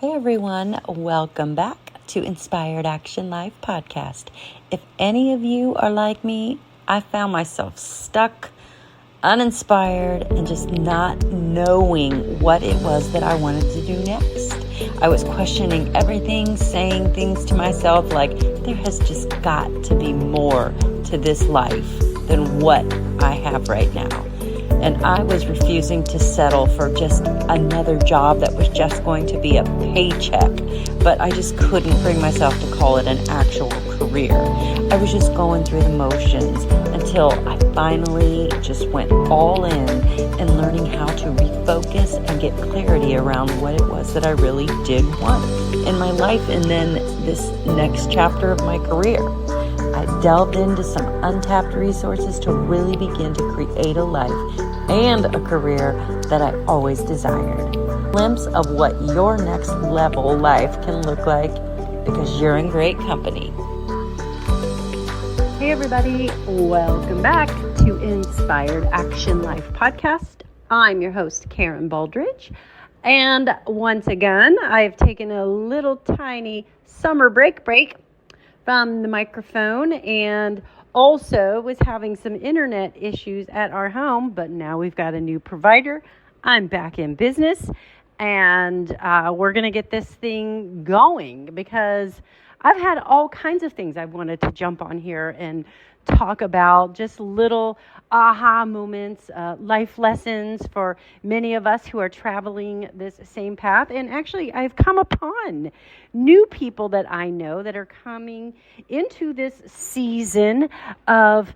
Hey everyone, welcome back to Inspired Action Life podcast. If any of you are like me, I found myself stuck, uninspired, and just not knowing what it was that I wanted to do next. I was questioning everything, saying things to myself like, there has just got to be more to this life than what I have right now. And I was refusing to settle for just another job that was just going to be a paycheck. But I just couldn't bring myself to call it an actual career. I was just going through the motions until I finally just went all in learning how to refocus and get clarity around what it was that I really did want in my life and then this next chapter of my career. I delved into some untapped resources to really begin to create a life and a career that I always desired. A glimpse of what your next level life can look like because you're in great company. Hey everybody, welcome back to Inspired Action Life podcast. I'm your host, Karen Baldridge. And once again, I've taken a little tiny summer break from the microphone and also was having some internet issues at our home, but now we've got a new provider. I'm back in business and we're going to get this thing going because I've had all kinds of things I wanted to jump on here and talk about, just little aha moments, life lessons for many of us who are traveling this same path. And actually, I've come upon new people that I know that are coming into this season of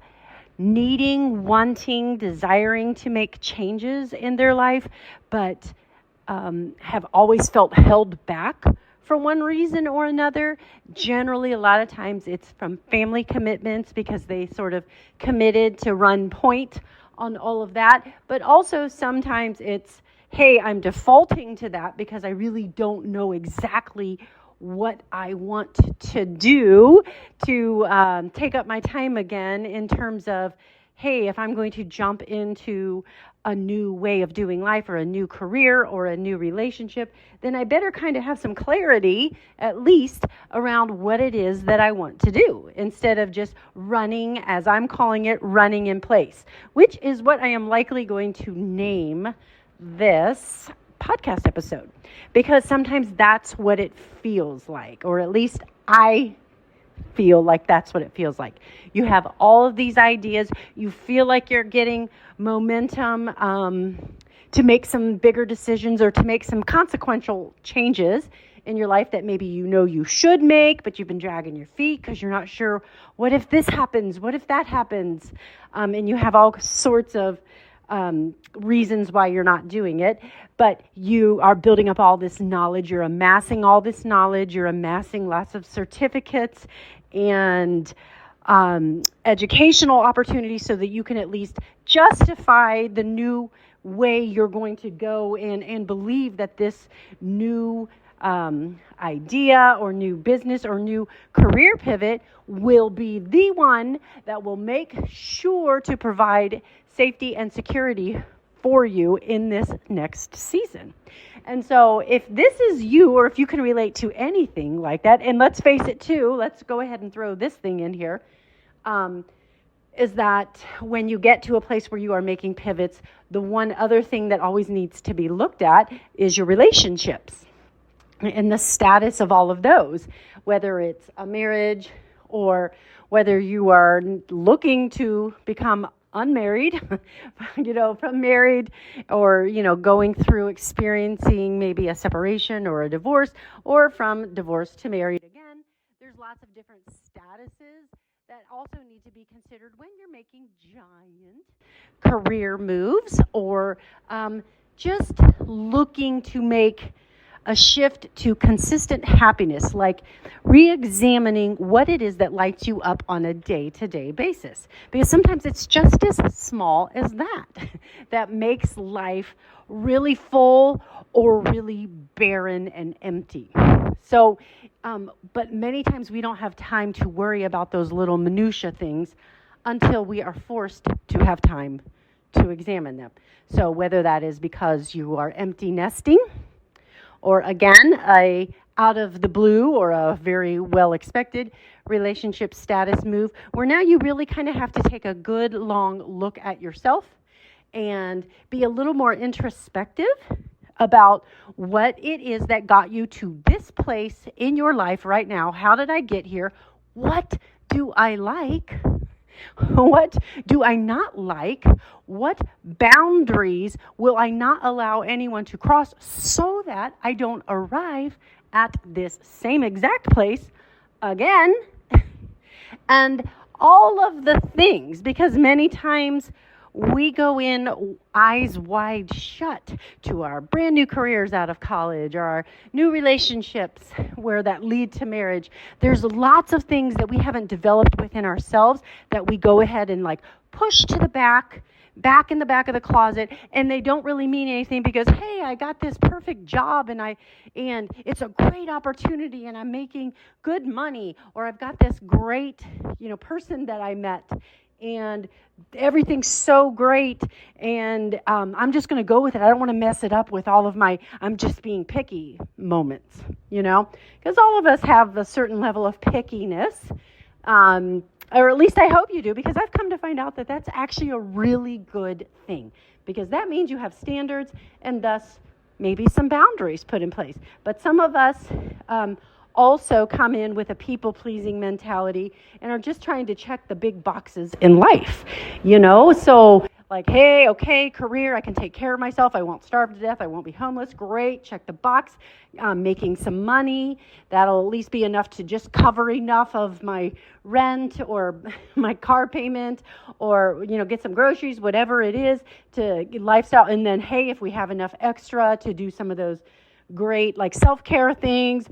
needing, wanting, desiring to make changes in their life, but have always felt held back for one reason or another. Generally, a lot of times it's from family commitments because they sort of committed to run point on all of that. But also sometimes it's, hey, I'm defaulting to that because I really don't know exactly what I want to do to take up my time again in terms of, hey, if I'm going to jump into a new way of doing life or a new career or a new relationship, then I better kind of have some clarity, at least, around what it is that I want to do instead of just running, as I'm calling it, running in place, which is what I am likely going to name this podcast episode, because sometimes that's what it feels like, or at least I feel like that's what it feels like. You have all of these ideas. You feel like you're getting momentum to make some bigger decisions or to make some consequential changes in your life that maybe you know you should make, but you've been dragging your feet because you're not sure, what if this happens? What if that happens? And you have all sorts of reasons why you're not doing it, but you are building up all this knowledge. You're amassing all this knowledge. You're amassing lots of certificates and educational opportunities so that you can at least justify the new way you're going to go and believe that this new idea or new business or new career pivot will be the one that will make sure to provide safety and security for you in this next season. And so if this is you, or if you can relate to anything like that, and let's face it too, let's go ahead and throw this thing in here, is that when you get to a place where you are making pivots, the one other thing that always needs to be looked at is your relationships and the status of all of those, whether it's a marriage or whether you are looking to become unmarried, from married, or, going through experiencing maybe a separation or a divorce, or from divorce to married again. There's lots of different statuses that also need to be considered when you're making giant career moves or just looking to make a shift to consistent happiness, like re-examining what it is that lights you up on a day-to-day basis. Because sometimes it's just as small as that makes life really full or really barren and empty. So, but many times we don't have time to worry about those little minutia things until we are forced to have time to examine them. So whether that is because you are empty nesting, or again, a out of the blue or a very well expected relationship status move, where now you really kind of have to take a good long look at yourself and be a little more introspective about what it is that got you to this place in your life right now. How did I get here? What do I like? What do I not like? What boundaries will I not allow anyone to cross so that I don't arrive at this same exact place again? And all of the things, because many times we go in eyes wide shut to our brand new careers out of college or our new relationships where that lead to marriage. There's lots of things that we haven't developed within ourselves that we go ahead and like push to the back in the back of the closet, and they don't really mean anything because, hey, I got this perfect job and it's a great opportunity and I'm making good money, or I've got this great, person that I met and everything's so great, and I'm just going to go with it. I don't want to mess it up with all of my I'm just being picky moments, because all of us have a certain level of pickiness, or at least I hope you do, because I've come to find out that that's actually a really good thing, because that means you have standards and thus maybe some boundaries put in place. But some of us also come in with a people-pleasing mentality and are just trying to check the big boxes in life, So like, hey, okay, career, I can take care of myself. I won't starve to death. I won't be homeless. Great, check the box. Making some money. That'll at least be enough to just cover enough of my rent or my car payment or, get some groceries, whatever it is, to lifestyle. And then, hey, if we have enough extra to do some of those great like self-care things,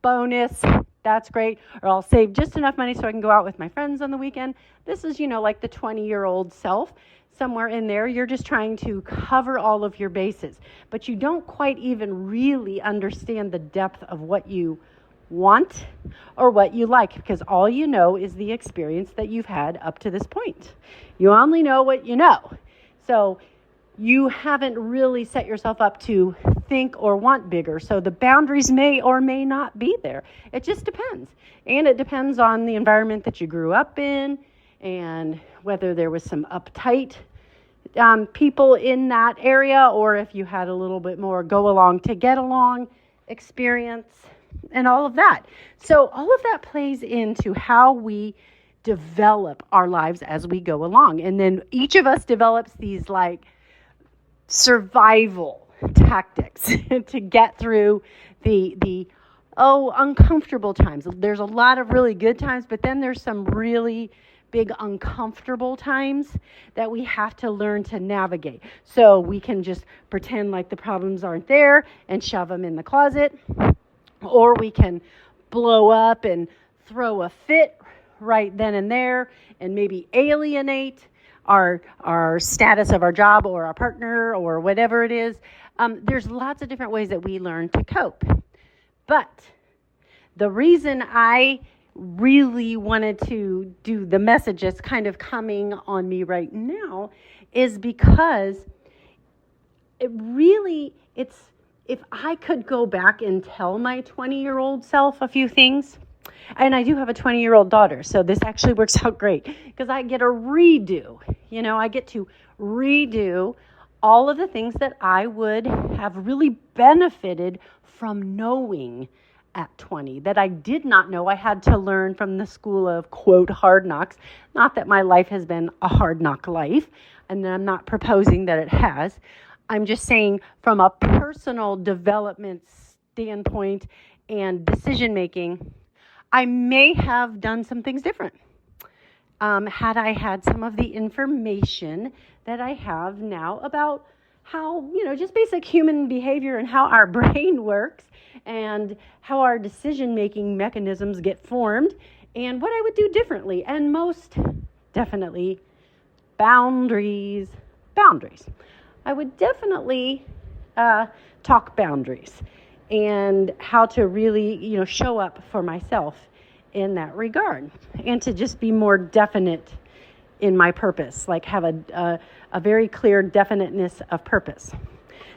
bonus, that's great. Or I'll save just enough money so I can go out with my friends on the weekend. This is, like the 20-year-old self. Somewhere in there, you're just trying to cover all of your bases. But you don't quite even really understand the depth of what you want or what you like, because all you know is the experience that you've had up to this point. You only know what you know. So you haven't really set yourself up to think or want bigger. So the boundaries may or may not be there. It just depends. And it depends on the environment that you grew up in and whether there was some uptight people in that area, or if you had a little bit more go along to get along experience and all of that. So all of that plays into how we develop our lives as we go along. And then each of us develops these like survival tactics to get through the uncomfortable times. There's a lot of really good times, but then there's some really big uncomfortable times that we have to learn to navigate. So we can just pretend like the problems aren't there and shove them in the closet, or we can blow up and throw a fit right then and there and maybe alienate our status of our job or our partner or whatever it is. There's lots of different ways that we learn to cope. But the reason I really wanted to do the message that's kind of coming on me right now is because it's if I could go back and tell my 20-year-old self a few things, and I do have a 20-year-old daughter, so this actually works out great because I get a redo. I get to redo all of the things that I would have really benefited from knowing at 20 that I did not know. I had to learn from the school of, quote, hard knocks. Not that my life has been a hard knock life, and I'm not proposing that it has. I'm just saying from a personal development standpoint and decision making, I may have done some things different. Had I had some of the information that I have now about how, just basic human behavior and how our brain works and how our decision-making mechanisms get formed and what I would do differently. And most definitely, boundaries. I would definitely talk boundaries and how to really, show up for myself in that regard and to just be more definite in my purpose, like have a very clear definiteness of purpose.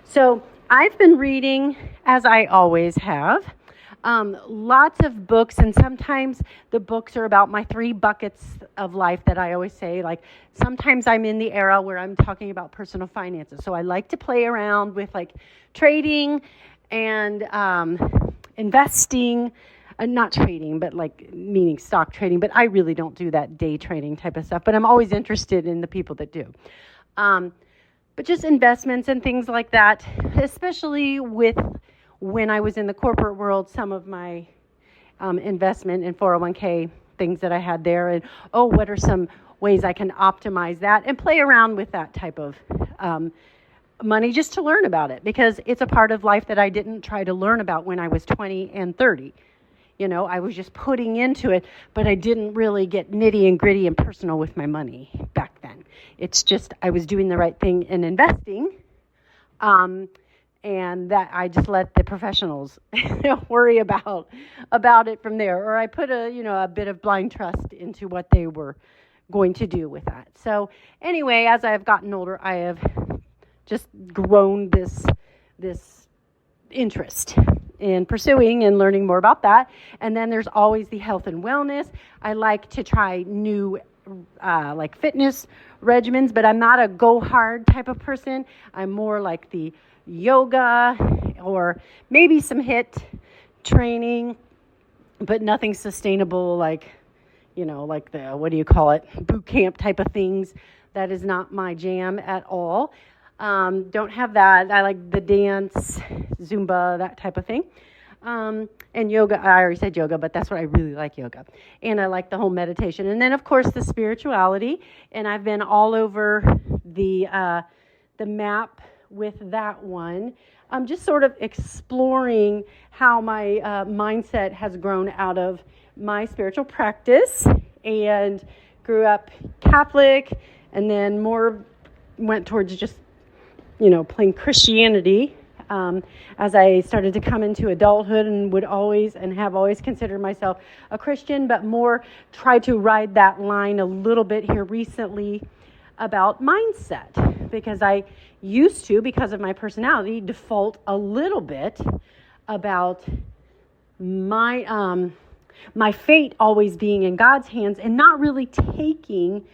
So I've been reading, as I always have, lots of books, and sometimes the books are about my 3 buckets of life that I always say. Like, sometimes I'm in the era where I'm talking about personal finances. So I like to play around with like trading and investing. Not trading, but like meaning stock trading. But I really don't do that day trading type of stuff. But I'm always interested in the people that do. But just investments and things like that, especially with when I was in the corporate world, some of my investment in 401k, things that I had there, and what are some ways I can optimize that and play around with that type of money just to learn about it, because it's a part of life that I didn't try to learn about when I was 20 and 30. I was just putting into it, but I didn't really get nitty and gritty and personal with my money back then. It's just I was doing the right thing in investing, and that I just let the professionals worry about it from there. Or I put a bit of blind trust into what they were going to do with that. So anyway, as I have gotten older, I have just grown this interest in pursuing and learning more about that. And then there's always the health and wellness. I like to try new like fitness regimens, but I'm not a go hard type of person. I'm more like the yoga or maybe some HIIT training, but nothing sustainable like the, what do you call it, boot camp type of things. That is not my jam at all. Don't have that. I like the dance, Zumba, that type of thing. And yoga, I already said yoga, but that's what I really like, yoga. And I like the whole meditation. And then, of course, the spirituality. And I've been all over the map with that one. I'm just sort of exploring how my mindset has grown out of my spiritual practice, and grew up Catholic, and then more went towards just plain Christianity as I started to come into adulthood, and would always and have always considered myself a Christian, but more tried to ride that line a little bit here recently about mindset, because I used to, because of my personality, default a little bit about my fate always being in God's hands and not really taking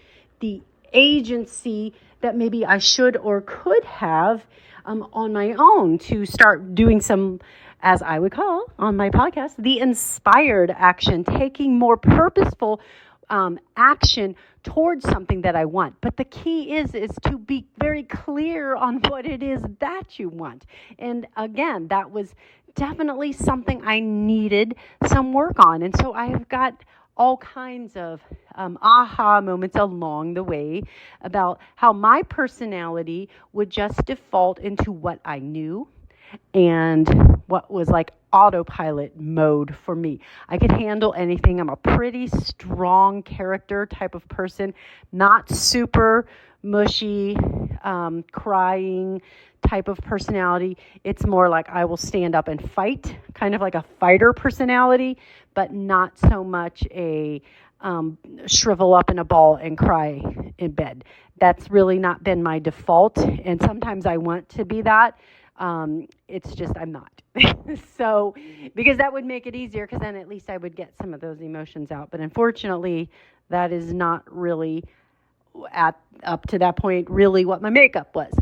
the agency that maybe I should or could have on my own to start doing some, as I would call on my podcast, the inspired action, taking more purposeful action towards something that I want. But the key is to be very clear on what it is that you want. And again, that was definitely something I needed some work on. And so I have got all kinds of aha moments along the way about how my personality would just default into what I knew and what was like autopilot mode for me. I could handle anything. I'm a pretty strong character type of person, not super mushy, crying type of personality. It's more like I will stand up and fight, kind of like a fighter personality, but not so much a shrivel up in a ball and cry in bed. That's really not been my default. And sometimes I want to be that. It's just I'm not. So, because that would make it easier, because then at least I would get some of those emotions out. But unfortunately, that is not really up to that point really what my makeup was.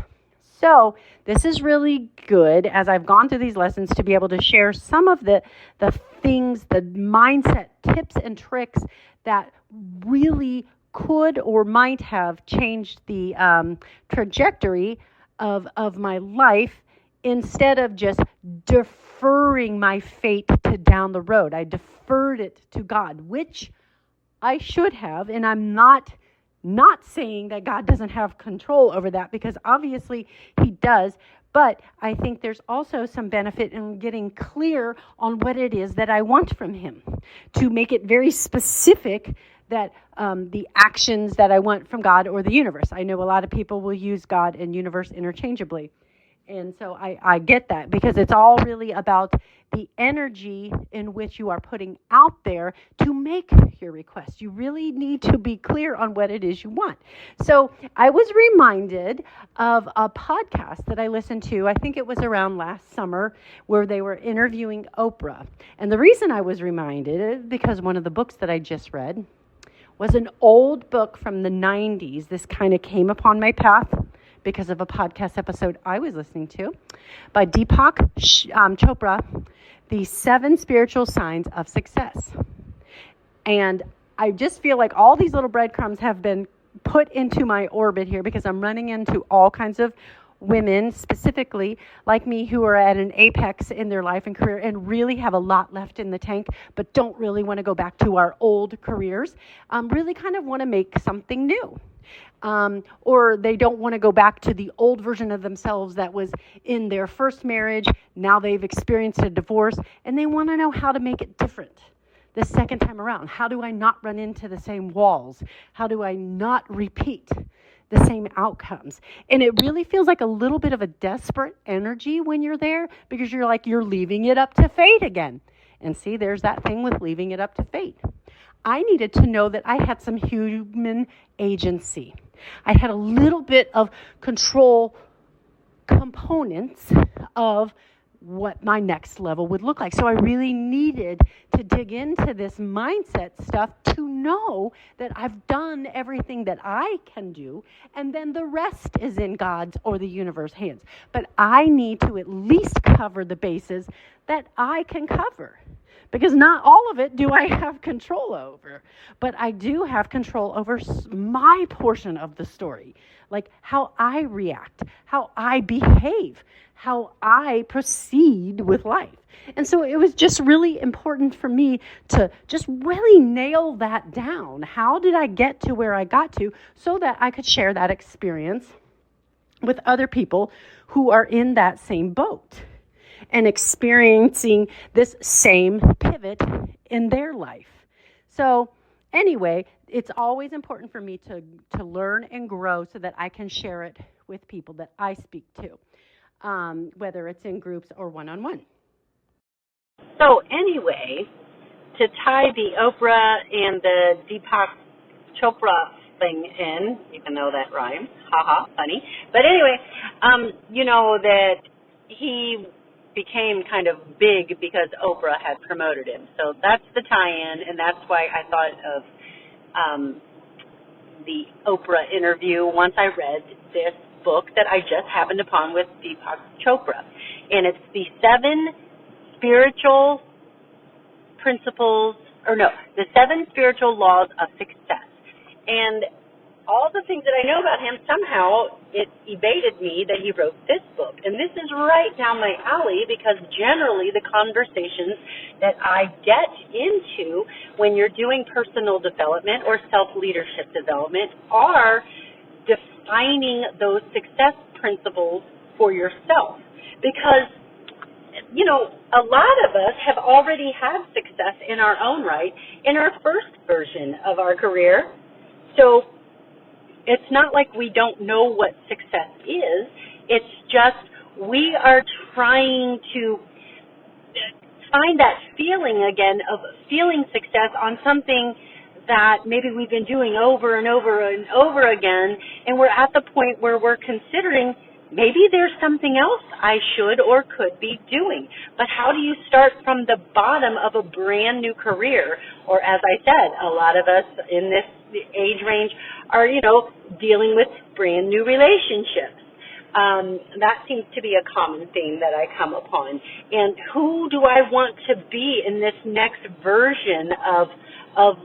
So this is really good as I've gone through these lessons to be able to share some of the things, the mindset tips and tricks that really could or might have changed the trajectory of my life, instead of just deferring my fate to down the road. I deferred it to God, which I should have, and I'm not saying that God doesn't have control over that, because obviously he does, but I think there's also some benefit in getting clear on what it is that I want from him, to make it very specific that the actions that I want from God or the universe. I know a lot of people will use God and universe interchangeably. And so I get that, because it's all really about the energy in which you are putting out there to make your request. You really need to be clear on what it is you want. So I was reminded of a podcast that I listened to, I think it was around last summer, where they were interviewing Oprah. And the reason I was reminded is because one of the books that I just read was an old book from the 90s. This kind of came upon my path because of a podcast episode I was listening to by Deepak Chopra, The 7 Spiritual Signs of Success. And I just feel like all these little breadcrumbs have been put into my orbit here, because I'm running into all kinds of women, specifically like me, who are at an apex in their life and career and really have a lot left in the tank, but don't really want to go back to our old careers, really kind of want to make something new. Or they don't want to go back to the old version of themselves that was in their first marriage. Now they've experienced a divorce, and they want to know how to make it different the second time around. How do I not run into the same walls? How do I not repeat the same outcomes? And it really feels like a little bit of a desperate energy when you're there, because you're like, you're leaving it up to fate again. And see, there's that thing with leaving it up to fate. I needed to know that I had some human agency. I had a little bit of control components of what my next level would look like. So I really needed to dig into this mindset stuff to know that I've done everything that I can do, and then the rest is in God's or the universe's hands. But I need to at least cover the bases that I can cover, because not all of it do I have control over, but I do have control over my portion of the story, like how I react, how I behave, how I proceed with life. And so it was just really important for me to just really nail that down. How did I get to where I got to, so that I could share that experience with other people who are in that same boat and experiencing this same pivot in their life. So anyway, it's always important for me to learn and grow so that I can share it with people that I speak to, whether it's in groups or one-on-one. So anyway, to tie the Oprah and the Deepak Chopra thing in, even though that rhymes, haha, funny. But anyway, you know that he became kind of big because Oprah had promoted him. So that's the tie-in, and that's why I thought of the Oprah interview once I read this book that I just happened upon with Deepak Chopra. And it's the 7 spiritual principles, the 7 spiritual laws of success. And all the things that I know about him, somehow it evaded me that he wrote this book. And this is right down my alley, because generally the conversations that I get into when you're doing personal development or self-leadership development are defining those success principles for yourself. Because, you know, a lot of us have already had success in our own right in our first version of our career. So it's not like we don't know what success is. It's just we are trying to find that feeling again of feeling success on something that maybe we've been doing over and over and over again, and we're at the point where we're considering maybe there's something else I should or could be doing. But how do you start from the bottom of a brand new career? Or as I said, a lot of us in this age range are, dealing with brand new relationships. That seems to be a common theme that I come upon. And who do I want to be in this next version of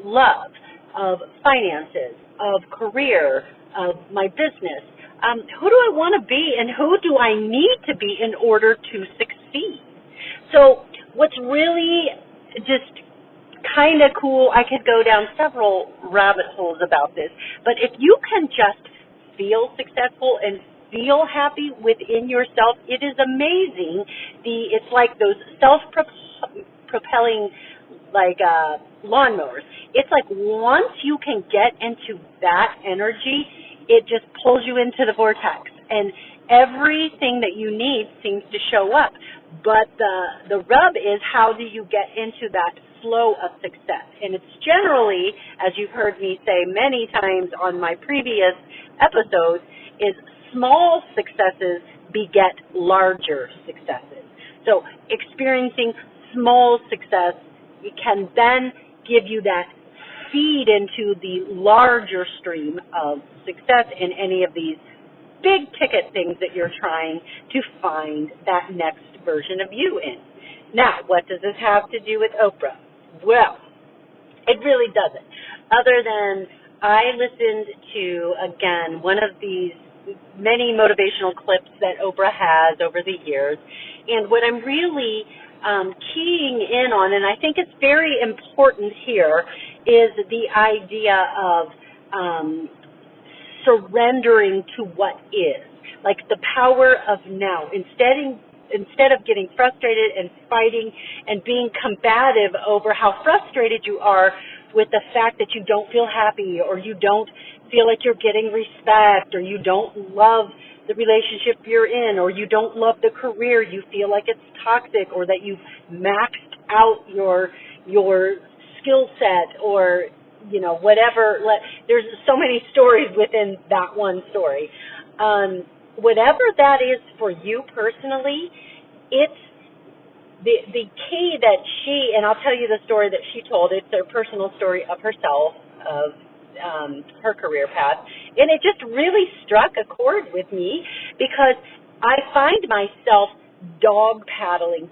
love, of finances, of career, of my business? Who do I want to be, and who do I need to be in order to succeed? So what's really just kind of cool, I could go down several rabbit holes about this, but if you can just feel successful and feel happy within yourself, it is amazing. It's like those self-propelling lawnmowers. It's like once you can get into that energy, it just pulls you into the vortex. And everything that you need seems to show up. But the rub is, how do you get into that flow of success? And it's generally, as you've heard me say many times on my previous episodes, is small successes beget larger successes. So experiencing small success, it can then give you that feed into the larger stream of success in any of these big ticket things that you're trying to find that next version of you in. Now, what does this have to do with Oprah? Well, it really doesn't. Other than I listened to, again, one of these many motivational clips that Oprah has over the years, and what I'm really keying in on, and I think it's very important here, is the idea of surrendering to what is, like the power of now. Instead of getting frustrated and fighting and being combative over how frustrated you are with the fact that you don't feel happy, or you don't feel like you're getting respect, or you don't love the relationship you're in, or you don't love the career, you feel like it's toxic, or that you've maxed out your skill set, or whatever. There's so many stories within that one story. Whatever that is for you personally, it's the key that she, and I'll tell you the story that she told. It's a personal story of herself, of her career path, and it just really struck a chord with me, because I find myself dog paddling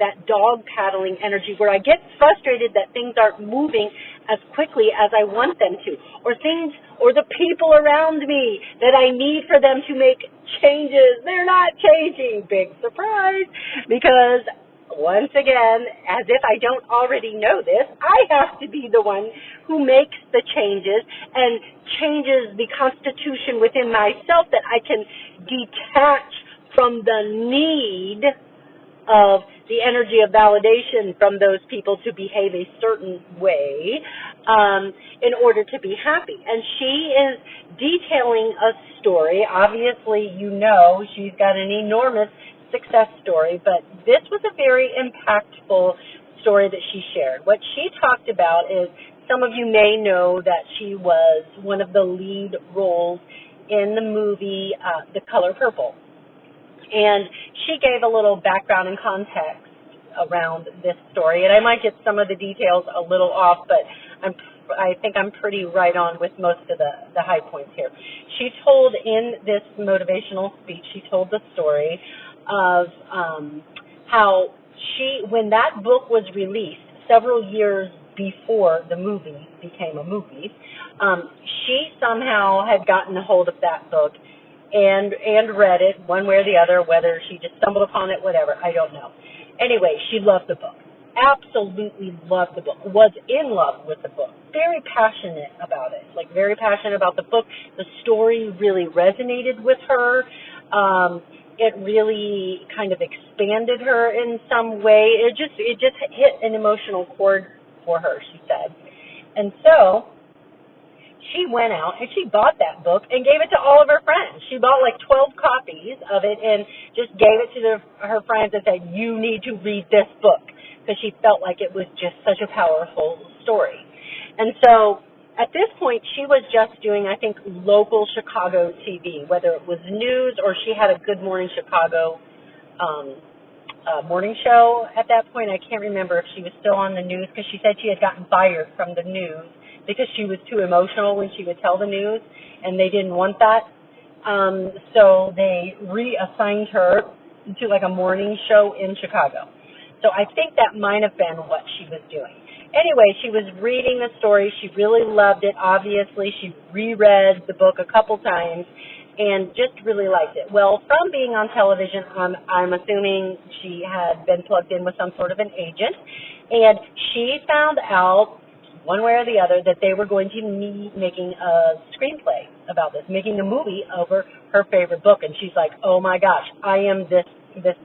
energy, where I get frustrated that things aren't moving as quickly as I want them to, or the people around me that I need for them to make changes, they're not changing. Big surprise, because once again, as if I don't already know this, I have to be the one who makes the changes and changes the constitution within myself, that I can detach from the need of the energy of validation from those people to behave a certain way in order to be happy. And she is detailing a story. Obviously, she's got an enormous success story, but this was a very impactful story that she shared. What she talked about is, some of you may know that she was one of the lead roles in the movie The Color Purple. And she gave a little background and context around this story, and I might get some of the details a little off, but I think I'm pretty right on with most of the high points here. She told, in this motivational speech, she told the story of how when that book was released several years before the movie became a movie, she somehow had gotten a hold of that book and read it one way or the other, whether she just stumbled upon it, whatever, I don't know. Anyway, she loved the book, absolutely loved the book, was in love with the book, very passionate about it, very passionate about the book. The story really resonated with her. It really kind of expanded her in some way. It just hit an emotional chord for her, she said. And so she went out and she bought that book and gave it to all of her friends. She bought 12 copies of it and just gave it to her friends and said, you need to read this book, because she felt like it was just such a powerful story. And so at this point, she was just doing, I think, local Chicago TV, whether it was news or she had a Good Morning Chicago morning show at that point. I can't remember if she was still on the news, because she said she had gotten fired from the news because she was too emotional when she would tell the news, and they didn't want that. So they reassigned her to a morning show in Chicago. So I think that might have been what she was doing. Anyway, she was reading the story. She really loved it, obviously. She reread the book a couple times and just really liked it. Well, from being on television, I'm assuming she had been plugged in with some sort of an agent, and she found out, one way or the other, that they were going to be making a screenplay about this, making a movie over her favorite book. And she's like, oh my gosh, I am this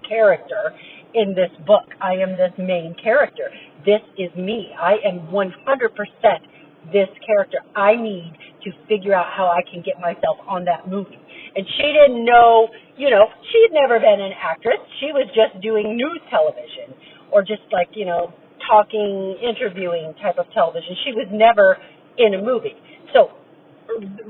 character in this book. I am this main character. This is me. I am 100% this character. I need to figure out how I can get myself on that movie. And she didn't know, she had never been an actress. She was just doing news television or just like, talking, interviewing type of television. She was never in a movie. So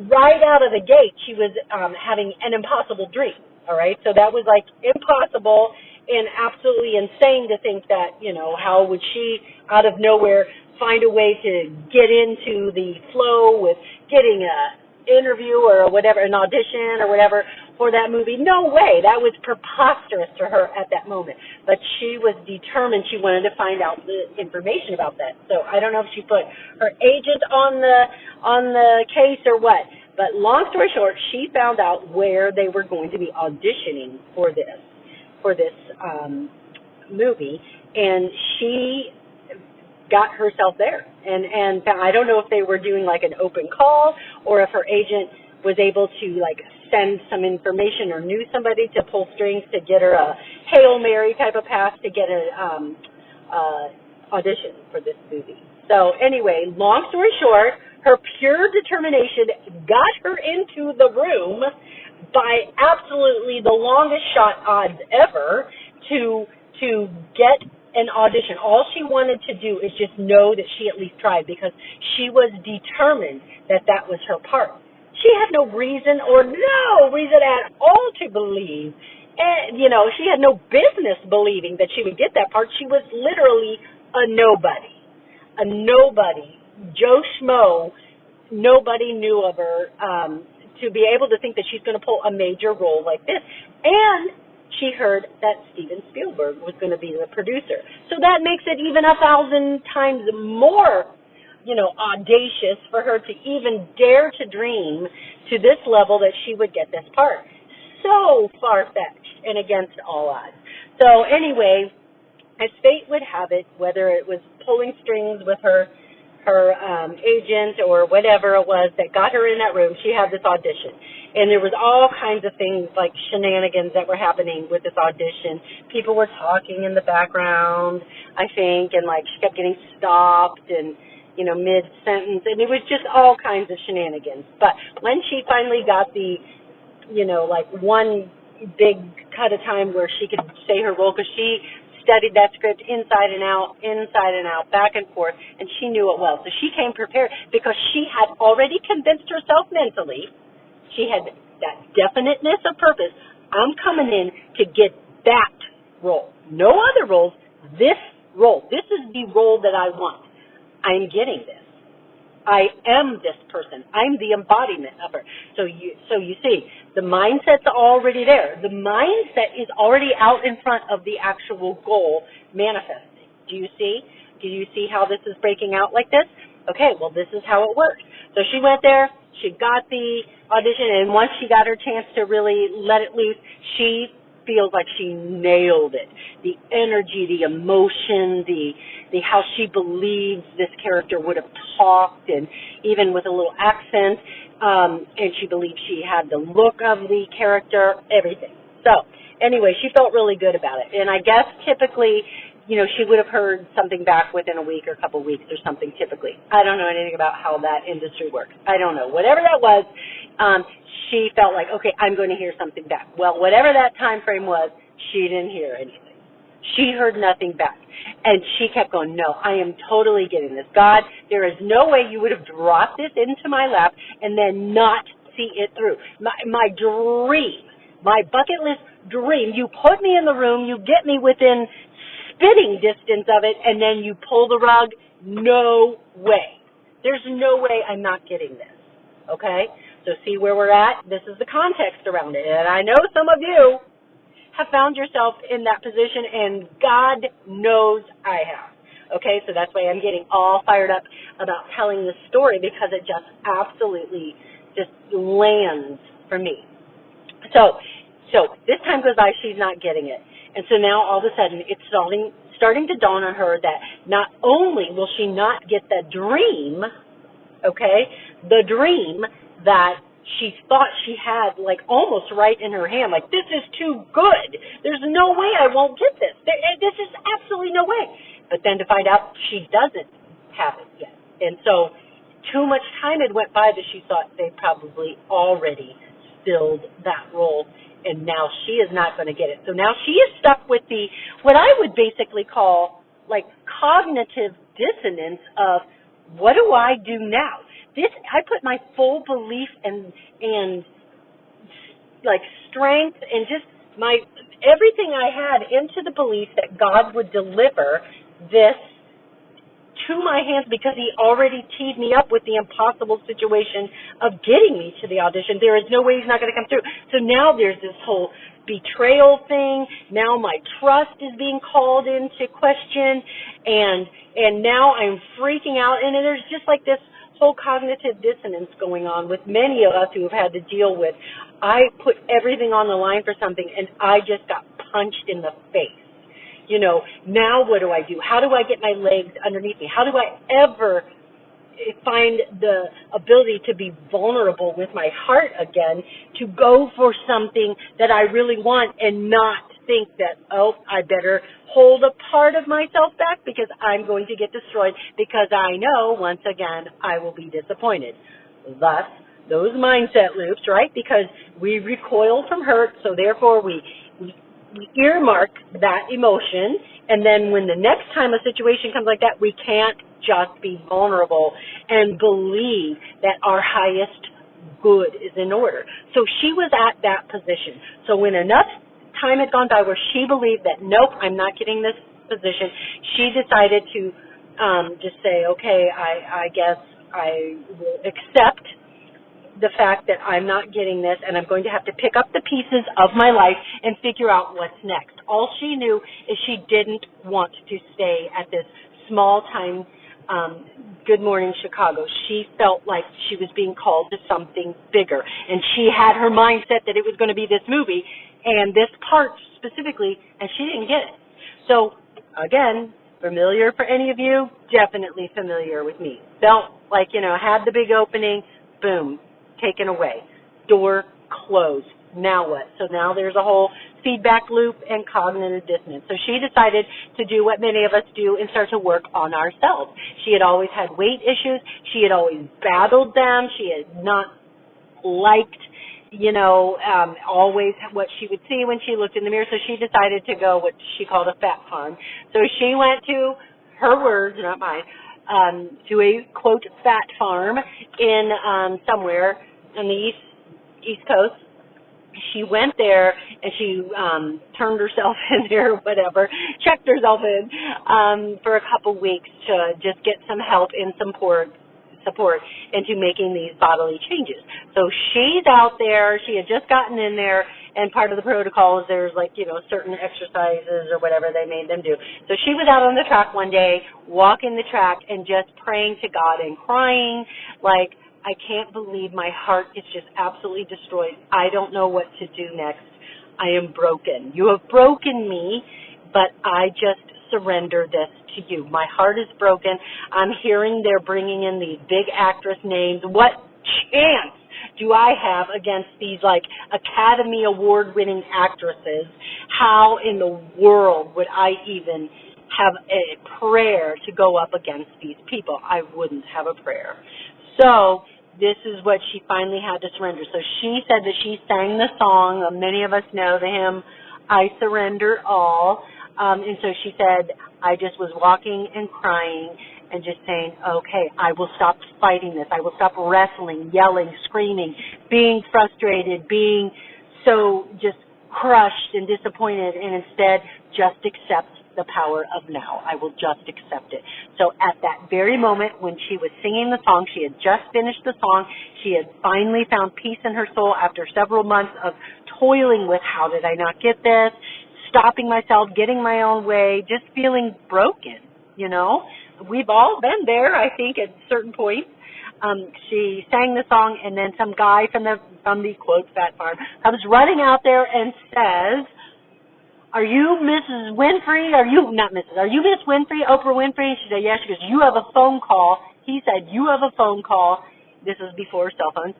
right out of the gate, she was having an impossible dream, all right? So that was like impossible and absolutely insane to think that, how would she out of nowhere find a way to get into the flow with getting a interview or whatever, an audition or whatever for that movie. No way. That was preposterous to her at that moment. But she was determined. She wanted to find out the information about that. So I don't know if she put her agent on the case or what. But long story short, she found out where they were going to be auditioning for this movie, and she got herself there. And I don't know if they were doing like an open call or if her agent was able to like send some information or knew somebody to pull strings to get her a Hail Mary type of pass to get an audition for this movie. So anyway, long story short, her pure determination got her into the room by absolutely the longest shot odds ever to get an audition. All she wanted to do is just know that she at least tried because she was determined that that was her part. She had no reason at all to believe. And, she had no business believing that she would get that part. She was literally a nobody. A nobody. Joe Schmo, nobody knew of her to be able to think that she's going to pull a major role like this. And she heard that Steven Spielberg was going to be the producer. So that makes it even 1,000 times more, audacious for her to even dare to dream to this level that she would get this part. So far-fetched and against all odds. So anyway, as fate would have it, whether it was pulling strings with her agent or whatever it was that got her in that room, she had this audition. And there was all kinds of things like shenanigans that were happening with this audition. People were talking in the background, I think, and like she kept getting stopped and, mid-sentence. And it was just all kinds of shenanigans. But when she finally got the, like one big cut of time where she could say her role, because she studied that script inside and out, back and forth, and she knew it well. So she came prepared because she had already convinced herself mentally. She had that definiteness of purpose. I'm coming in to get that role. No other roles. This role. This is the role that I want. I'm getting this. I am this person. I'm the embodiment of her. So you see, the mindset's already there. The mindset is already out in front of the actual goal manifesting. Do you see? Do you see how this is breaking out like this? Okay, well, this is how it works. So she went there. She got the audition, and once she got her chance to really let it loose, she feels like she nailed it. The energy, the emotion, the how she believes this character would have talked, and even with a little accent, and she believed she had the look of the character, everything. So anyway, she felt really good about it. And I guess typically, she would have heard something back within a week or a couple of weeks or something typically. I don't know anything about how that industry works. I don't know. Whatever that was, she felt like, okay, I'm going to hear something back. Well, whatever that time frame was, she didn't hear anything. She heard nothing back. And she kept going, no, I am totally getting this. God, there is no way you would have dropped this into my lap and then not see it through. My dream, my bucket list dream, you put me in the room, you get me within spitting distance of it, and then you pull the rug. No way. There's no way I'm not getting this. Okay? So see where we're at? This is the context around it. And I know some of you have found yourself in that position, and God knows I have. Okay? So that's why I'm getting all fired up about telling this story, because it just absolutely just lands for me. So this time goes by, she's not getting it. And so now all of a sudden it's starting to dawn on her that not only will she not get the dream, okay, the dream that she thought she had like almost right in her hand, like this is too good. There's no way I won't get this. This is absolutely no way. But then to find out she doesn't have it yet. And so too much time had went by that she thought they probably already filled that role, and now she is not going to get it. So now she is stuck with what I would basically call like cognitive dissonance of, what do I do now? I put my full belief and like strength and just everything I had into the belief that God would deliver this to my hands, because he already teed me up with the impossible situation of getting me to the audition. There is no way he's not going to come through. So now there's this whole betrayal thing. Now my trust is being called into question, and now I'm freaking out. And there's just like this whole cognitive dissonance going on with many of us who have had to deal with, I put everything on the line for something, and I just got punched in the face. Now what do I do? How do I get my legs underneath me? How do I ever find the ability to be vulnerable with my heart again, to go for something that I really want and not think that, I better hold a part of myself back because I'm going to get destroyed, because I know, once again, I will be disappointed. Thus, those mindset loops, right? Because we recoil from hurt, so therefore we earmark that emotion, and then when the next time a situation comes like that, we can't just be vulnerable and believe that our highest good is in order. So she was at that position. So when enough time had gone by where she believed that, nope, I'm not getting this position, she decided to just say, okay, I guess I will accept the fact that I'm not getting this, and I'm going to have to pick up the pieces of my life and figure out what's next. All she knew is she didn't want to stay at this small-time Good Morning Chicago. She felt like she was being called to something bigger, and she had her mindset that it was going to be this movie and this part specifically, and she didn't get it. So, again, familiar for any of you? Definitely familiar with me. Felt like, had the big opening, boom, taken away. Door closed. Now what? So now there's a whole feedback loop and cognitive dissonance. So she decided to do what many of us do and start to work on ourselves. She had always had weight issues. She had always battled them. She had not liked, always what she would see when she looked in the mirror. So she decided to go what she called a fat farm. So she went to, her words, not mine, to a, quote, fat farm in somewhere on the East Coast. She went there and she turned herself in there or whatever, checked herself in for a couple weeks to just get some help and support into making these bodily changes. So she's out there. She had just gotten in there, and part of the protocol is there's certain exercises or whatever they made them do. So she was out on the track one day, walking the track and just praying to God and crying like, I can't believe my heart is just absolutely destroyed. I don't know what to do next. I am broken. You have broken me, but I just surrender this to you. My heart is broken. I'm hearing they're bringing in these big actress names. What chance do I have against these Academy Award-winning actresses? How in the world would I even have a prayer to go up against these people? I wouldn't have a prayer. So this is what she finally had to surrender. So she said that she sang the song. Many of us know the hymn, I Surrender All. And so she said, I just was walking and crying and just saying, okay, I will stop fighting this. I will stop wrestling, yelling, screaming, being frustrated, being so just crushed and disappointed, and instead just accept the power of now. I will just accept it. So at that very moment when she was singing the song, she had just finished the song, she had finally found peace in her soul after several months of toiling with, how did I not get this, stopping myself, getting my own way, just feeling broken, We've all been there, I think, at certain points. She sang the song, and then some guy from the quote, fat farm, comes running out there and says, are you Mrs. Winfrey? Are you Miss Winfrey, Oprah Winfrey? She said, yes. She goes, you have a phone call. He said, you have a phone call. This was before cell phones,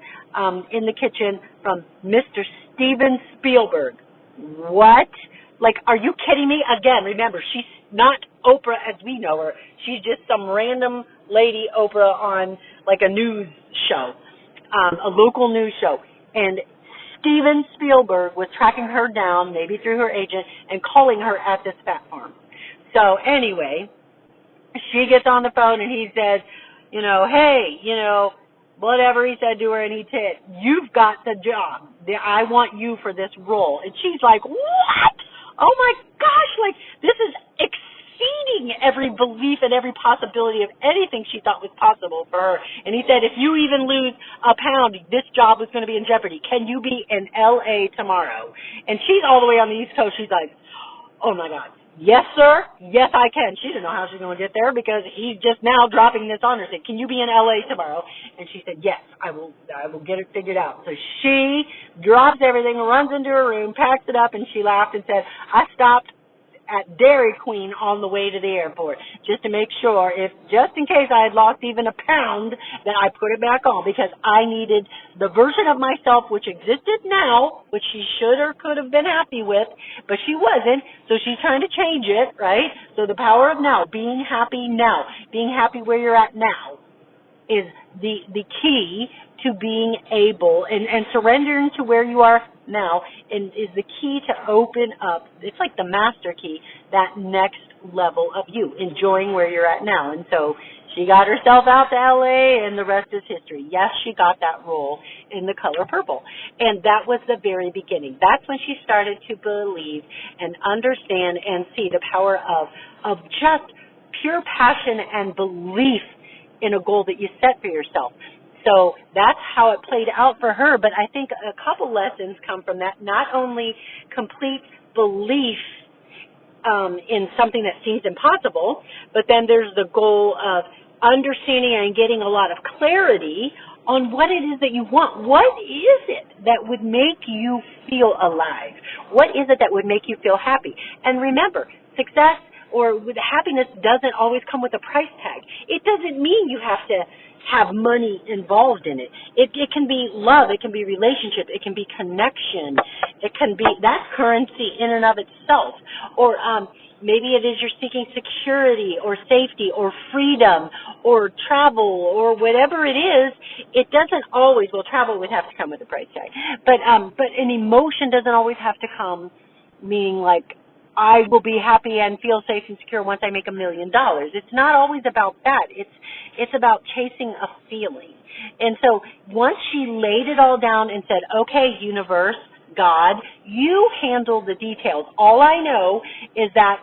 in the kitchen from Mr. Steven Spielberg. What? Are you kidding me? Again, remember, she's not Oprah as we know her. She's just some random lady Oprah on a news show, a local news show. And Steven Spielberg was tracking her down, maybe through her agent, and calling her at this fat farm. So anyway, she gets on the phone and he says, hey, whatever he said to her, and he said, you've got the job. I want you for this role. And she's like, what? Oh my gosh, like this is exceeding every belief and every possibility of anything she thought was possible for her. And he said, if you even lose a pound, this job was going to be in jeopardy. Can you be in L.A. tomorrow? And she's all the way on the East Coast. She's like, oh my God. Yes, sir. Yes, I can. She didn't know how she was going to get there because he's just now dropping this on her. Said, can you be in L.A. tomorrow? And she said, yes, I will get it figured out. So she drops everything, runs into her room, packs it up, and she laughed and said, I stopped at Dairy Queen on the way to the airport just to make sure, just in case I had lost even a pound, that I put it back on because I needed the version of myself which existed now, which she should or could have been happy with, but she wasn't, so she's trying to change it, right? So the power of now, being happy where you're at now is the key to being able and surrendering to where you are now and is the key to open up. It's like the master key, that next level of you, enjoying where you're at now. And so she got herself out to LA and the rest is history. Yes, she got that role in The Color Purple. And that was the very beginning. That's when she started to believe and understand and see the power of just pure passion and belief in a goal that you set for yourself. So that's how it played out for her. But I think a couple lessons come from that. Not only complete belief in something that seems impossible, but then there's the goal of understanding and getting a lot of clarity on what it is that you want. What is it that would make you feel alive? What is it that would make you feel happy? And remember, success or with happiness doesn't always come with a price tag. It doesn't mean you have to have money involved in it. It can be love, it can be relationship, it can be connection, it can be, that's currency in and of itself. Or maybe it is you're seeking security or safety or freedom or travel or whatever it is. It doesn't always, well, travel would have to come with a price tag, but an emotion doesn't always have to come, meaning like, I will be happy and feel safe and secure once I make $1 million. It's not always about that. It's about chasing a feeling. And so once she laid it all down and said, okay, universe, God, you handle the details. All I know is that,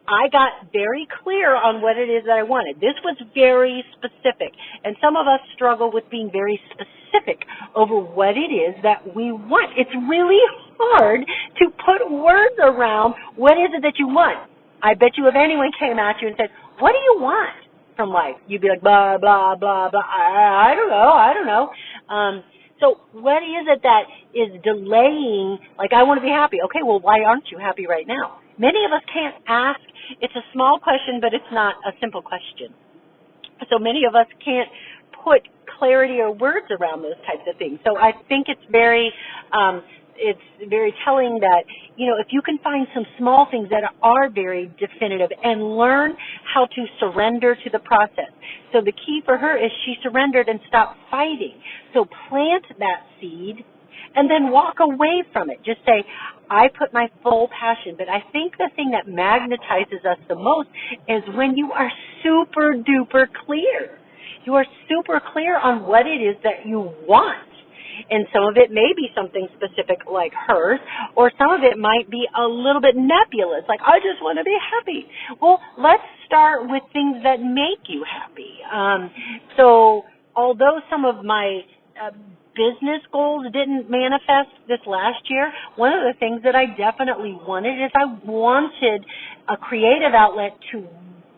I got very clear on what it is that I wanted. This was very specific. And some of us struggle with being very specific over what it is that we want. It's really hard to put words around what is it that you want. I bet you if anyone came at you and said, what do you want from life? You'd be like, blah, blah, blah, blah. I don't know. So what is it that is delaying, like I want to be happy. Okay, well, why aren't you happy right now? Many of us can't ask. It's a small question, but it's not a simple question. So many of us can't put clarity or words around those types of things. So I think it's very telling that, if you can find some small things that are very definitive and learn how to surrender to the process. So the key for her is she surrendered and stopped fighting. So plant that seed and then walk away from it. Just say, I put my full passion. But I think the thing that magnetizes us the most is when you are super duper clear. You are super clear on what it is that you want. And some of it may be something specific like hers, or some of it might be a little bit nebulous, like, I just want to be happy. Well, let's start with things that make you happy. So although some of my business goals didn't manifest this last year, one of the things that I definitely wanted is I wanted a creative outlet to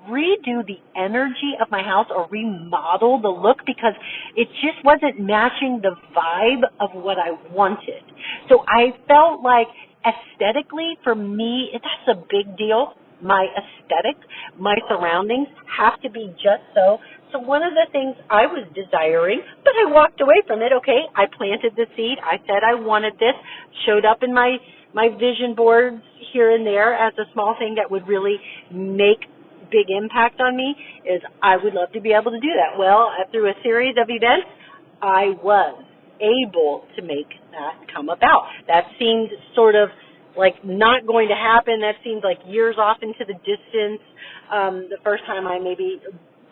redo the energy of my house or remodel the look because it just wasn't matching the vibe of what I wanted. So I felt like aesthetically for me, that's a big deal. My aesthetic, my surroundings have to be just so. So one of the things I was desiring, but I walked away from it. Okay, I planted the seed. I said I wanted this, showed up in my vision boards here and there as a small thing that would really make big impact on me is I would love to be able to do that. Well, through a series of events, I was able to make that come about. That seemed sort of like not going to happen. That seemed like years off into the distance. The first time I maybe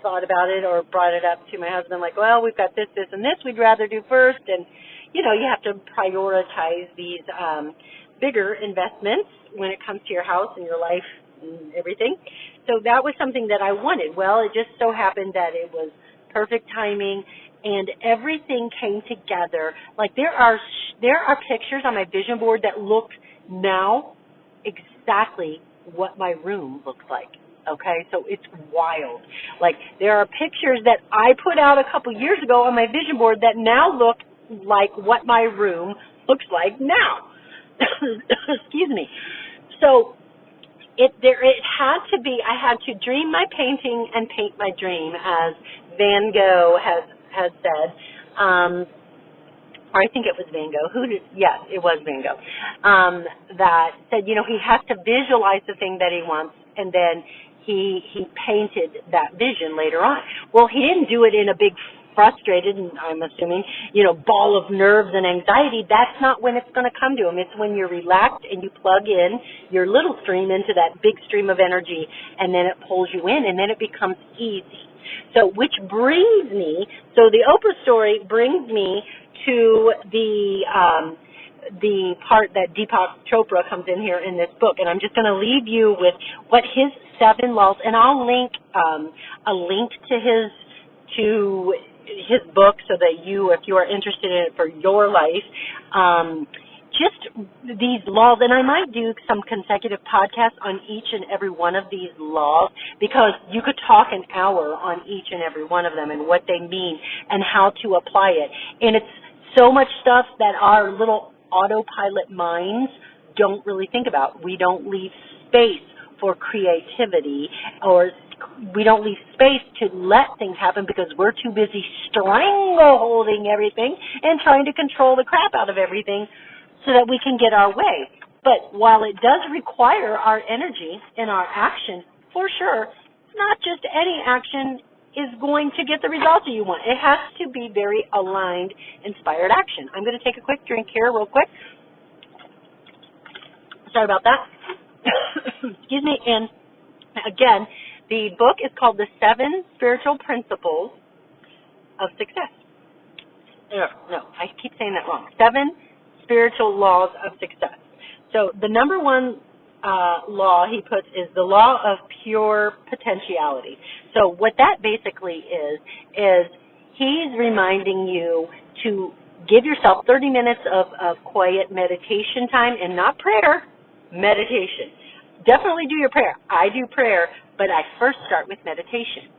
thought about it or brought it up to my husband, like, well, we've got this, this, and this we'd rather do first. And, you know, you have to prioritize these bigger investments when it comes to your house and your life and everything. So that was something that I wanted. Well, it just so happened that it was perfect timing, and everything came together. Like there are pictures on my vision board that look now exactly what my room looks like. Okay, so it's wild. Like there are pictures that I put out a couple years ago on my vision board that now look like what my room looks like now. Excuse me. So it had to be. I had to dream my painting and paint my dream, as Van Gogh has said. Or I think it was Van Gogh. Yes, it was Van Gogh. That said, you know, he has to visualize the thing that he wants, and then he painted that vision later on. Well, he didn't do it in a big frustrated, and I'm assuming, you know, ball of nerves and anxiety. That's not when it's going to come to him. It's when you're relaxed and you plug in your little stream into that big stream of energy, and then it pulls you in, and then it becomes easy. So, which brings me, so the Oprah story brings me to the part that Deepak Chopra comes in here in this book, and I'm just going to leave you with what his 7 laws, and I'll link a link to his book so that you, if you are interested in it for your life, just these laws, and I might do some consecutive podcasts on each and every one of these laws, because you could talk an hour on each and every one of them and what they mean and how to apply it. And it's so much stuff that our little autopilot minds don't really think about. We don't leave space for creativity, or we don't leave space to let things happen because we're too busy strangleholding everything and trying to control the crap out of everything so that we can get our way. But while it does require our energy and our action, for sure, not just any action is going to get the results that you want. It has to be very aligned, inspired action. I'm going to take a quick drink here real quick. Sorry about that. Excuse me. And again, the book is called The 7 Spiritual Principles of Success. No, I keep saying that wrong. 7 Spiritual Laws of Success. So the number 1 law he puts is the law of pure potentiality. So what that basically is he's reminding you to give yourself 30 minutes of quiet meditation time, and not prayer, meditation. Definitely do your prayer. I do prayer, but I first start with meditation.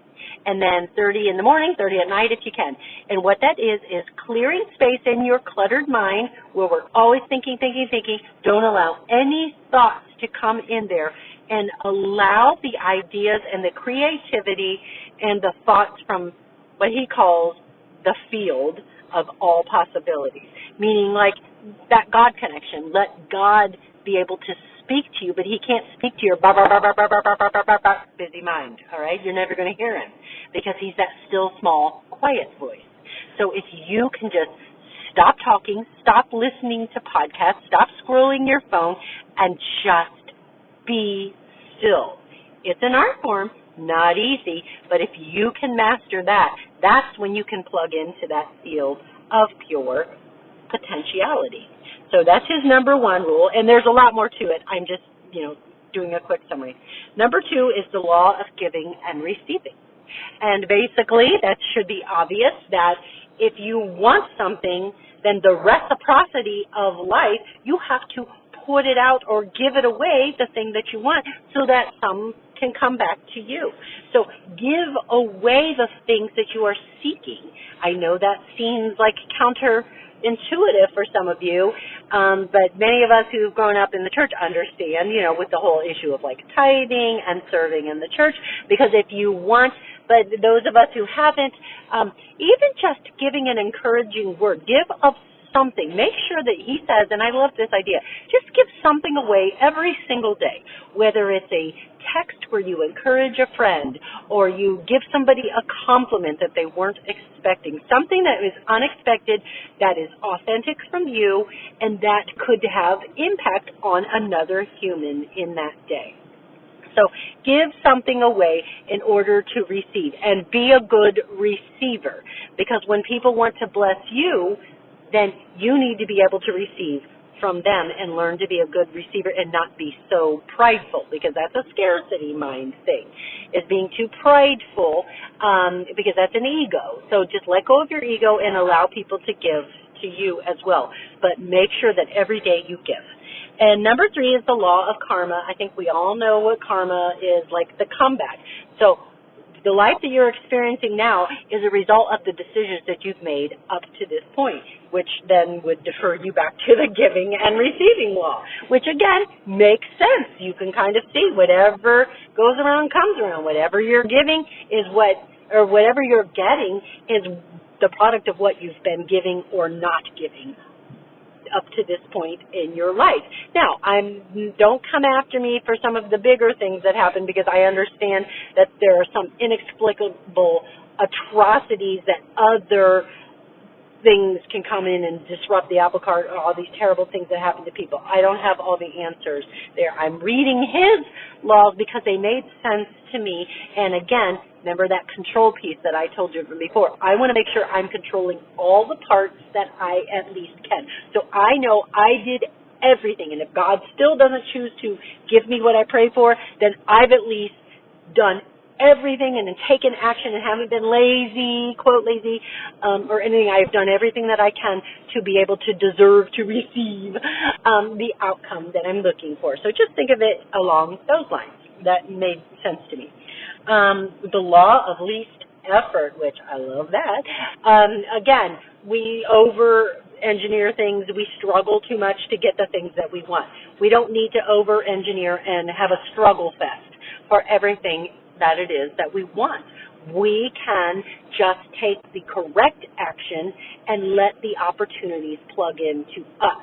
And then 30 in the morning, 30 at night if you can. And what that is clearing space in your cluttered mind where we're always thinking. Don't allow any thoughts to come in there, and allow the ideas and the creativity and the thoughts from what he calls the field of all possibilities. Meaning like that God connection. Let God be able to speak to you, but he can't speak to your busy mind, all right? You're never going to hear him because he's that still, small, quiet voice. So if you can just stop talking, stop listening to podcasts, stop scrolling your phone, and just be still. It's an art form, not easy, but if you can master that, that's when you can plug into that field of pure potentiality. So that's his number 1 rule, and there's a lot more to it. I'm just, doing a quick summary. Number 2 is the law of giving and receiving. And basically, that should be obvious that if you want something, then the reciprocity of life, you have to put it out or give it away, the thing that you want, so that some can come back to you. So give away the things that you are seeking. I know that seems like counterintuitive for some of you, but many of us who've grown up in the church understand, with the whole issue of like tithing and serving in the church, because if you want, but those of us who haven't, even just giving an encouraging word, give of something. Make sure that he says, and I love this idea, just give something away every single day, whether it's a text where you encourage a friend or you give somebody a compliment that they weren't expecting, something that is unexpected, that is authentic from you, and that could have impact on another human in that day. So give something away in order to receive, and be a good receiver, because when people want to bless you, then you need to be able to receive from them and learn to be a good receiver and not be so prideful, because that's a scarcity mind thing, is being too prideful, because that's an ego. So just let go of your ego and allow people to give to you as well. But make sure that every day you give. And number 3 is the law of karma. I think we all know what karma is, like the comeback. So the life that you're experiencing now is a result of the decisions that you've made up to this point, which then would defer you back to the giving and receiving law, which again makes sense. You can kind of see whatever goes around comes around. Whatever you're giving is whatever you're getting is the product of what you've been giving or not giving up to this point in your life. Now, don't come after me for some of the bigger things that happen, because I understand that there are some inexplicable atrocities that other things can come in and disrupt the apple cart, or all these terrible things that happen to people. I don't have all the answers there. I'm reading his laws because they made sense to me. And again, remember that control piece that I told you before. I want to make sure I'm controlling all the parts that I at least can. So I know I did everything. And if God still doesn't choose to give me what I pray for, then I've at least done everything and then taken action and haven't been lazy, quote lazy, or anything. I've done everything that I can to be able to deserve to receive the outcome that I'm looking for. So just think of it along those lines. That made sense to me. The law of least effort, which I love that. Again, we over-engineer things. We struggle too much to get the things that we want. We don't need to over-engineer and have a struggle fest for everything that it is that we want. We can just take the correct action and let the opportunities plug into us.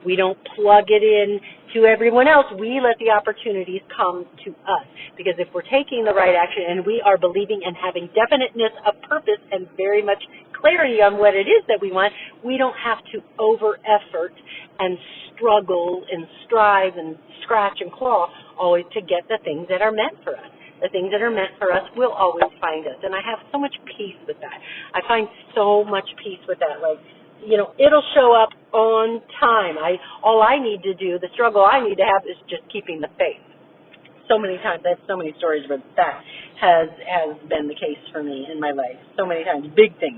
We don't plug it in to everyone else. We let the opportunities come to us. Because if we're taking the right action and we are believing and having definiteness of purpose and very much clarity on what it is that we want, we don't have to over-effort and struggle and strive and scratch and claw always to get the things that are meant for us. The things that are meant for us will always find us. And I have so much peace with that. I find so much peace with that. Like, it'll show up on time. All I need to do, the struggle I need to have is just keeping the faith. So many times, I have so many stories where that has been the case for me in my life. So many times, big things.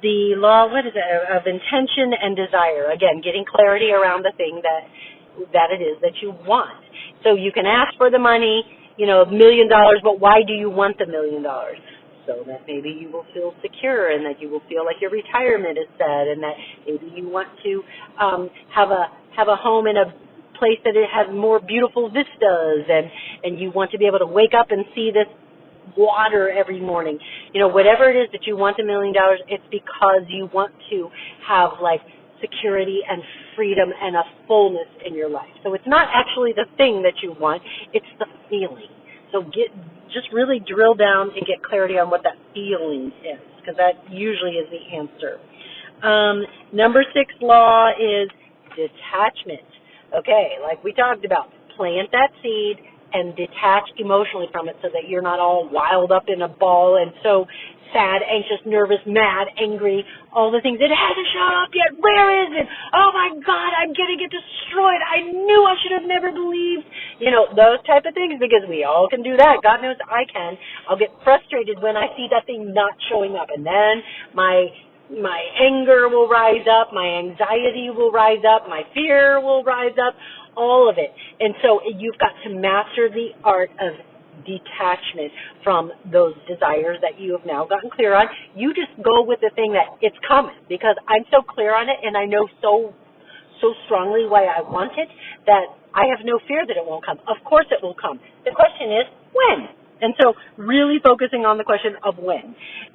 The law, what is it, of intention and desire. Again, getting clarity around the thing that it is that you want. So you can ask for the money, $1 million, but why do you want the $1 million? So that maybe you will feel secure and that you will feel like your retirement is set, and that maybe you want to have a home in a place that it has more beautiful vistas, and you want to be able to wake up and see this water every morning. Whatever it is that you want $1 million, it's because you want to have security and freedom and a fullness in your life. So it's not actually the thing that you want, it's the feeling. So just really drill down and get clarity on what that feeling is, because that usually is the answer. Number 6 law is detachment. Okay, like we talked about, plant that seed and detach emotionally from it so that you're not all wild up in a ball and so sad, anxious, nervous, mad, angry, all the things. It hasn't shown up yet. Where is it? Oh, my God, I'm going to get destroyed. I knew I should have never believed. Those type of things, because we all can do that. God knows I can. I'll get frustrated when I see that thing not showing up, and then my anger will rise up, my anxiety will rise up, my fear will rise up, all of it. And so you've got to master the art of detachment from those desires that you have now gotten clear on. You just go with the thing that it's coming, because I'm so clear on it and I know so strongly why I want it that I have no fear that it won't come. Of course it will come. The question is when. And so really focusing on the question of when.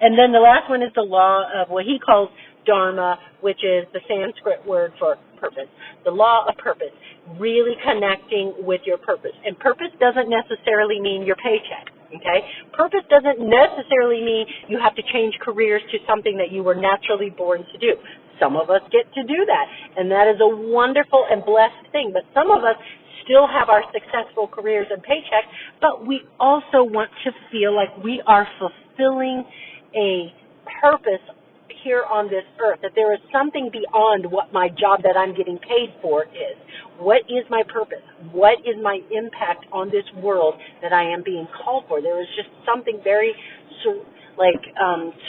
And then the last one is the law of what he calls Dharma, which is the Sanskrit word for purpose, the law of purpose, really connecting with your purpose. And purpose doesn't necessarily mean your paycheck, okay? Purpose doesn't necessarily mean you have to change careers to something that you were naturally born to do. Some of us get to do that, and that is a wonderful and blessed thing. But some of us still have our successful careers and paychecks, but we also want to feel like we are fulfilling a purpose here on this earth, that there is something beyond what my job that I'm getting paid for is. What is my purpose? What is my impact on this world that I am being called for? There is just something very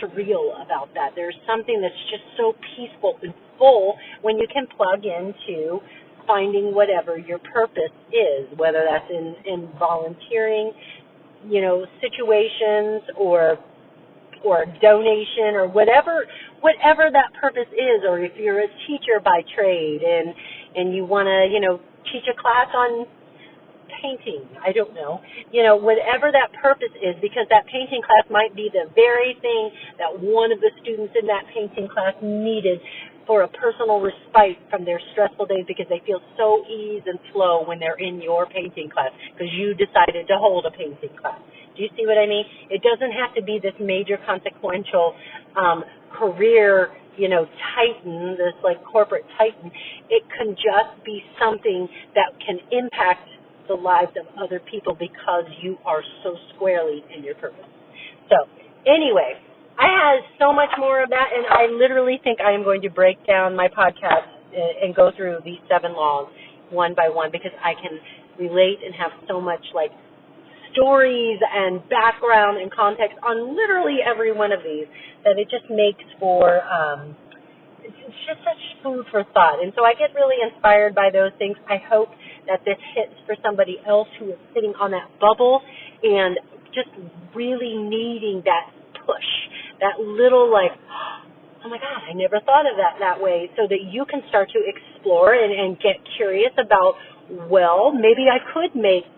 surreal about that. There's something that's just so peaceful and full when you can plug into finding whatever your purpose is, whether that's in volunteering, situations or donation or whatever that purpose is, or if you're a teacher by trade and you want to, teach a class on painting, I don't know, whatever that purpose is, because that painting class might be the very thing that one of the students in that painting class needed for a personal respite from their stressful days, because they feel so ease and flow when they're in your painting class because you decided to hold a painting class. Do you see what I mean? It doesn't have to be this major consequential career, titan, this corporate titan. It can just be something that can impact the lives of other people because you are so squarely in your purpose. So anyway, I have so much more of that, and I literally think I am going to break down my podcast and go through these 7 laws one by one, because I can relate and have so much stories and background and context on literally every one of these that it just makes for it's just such food for thought. And so I get really inspired by those things. I hope that this hits for somebody else who is sitting on that bubble and just really needing that push, that little oh my God, I never thought of that way, so that you can start to explore and get curious about, well, maybe I could make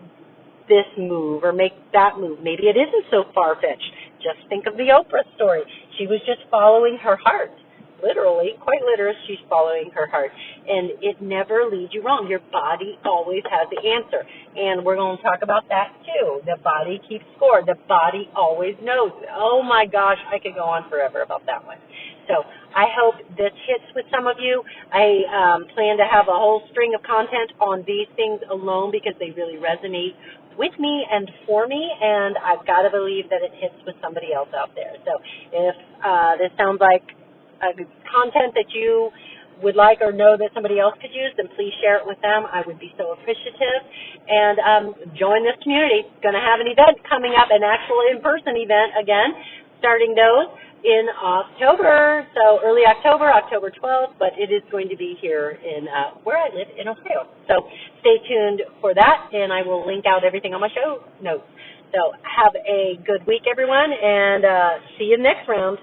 this move or make that move. Maybe it isn't so far-fetched. Just think of the Oprah story. She was just following her heart. Literally, quite literally, she's following her heart. And it never leads you wrong. Your body always has the answer. And we're going to talk about that too. The body keeps score. The body always knows. Oh my gosh, I could go on forever about that one. So I hope this hits with some of you. I plan to have a whole string of content on these things alone because they really resonate with me and for me, and I've got to believe that it hits with somebody else out there. So if this sounds like content that you would like or know that somebody else could use, then please share it with them. I would be so appreciative. And join this community. Going to have an event coming up, an actual in-person event again, starting those in October, so early October, October 12th, but it is going to be here in where I live in Ohio. So stay tuned for that, and I will link out everything on my show notes. So have a good week, everyone, and see you next round.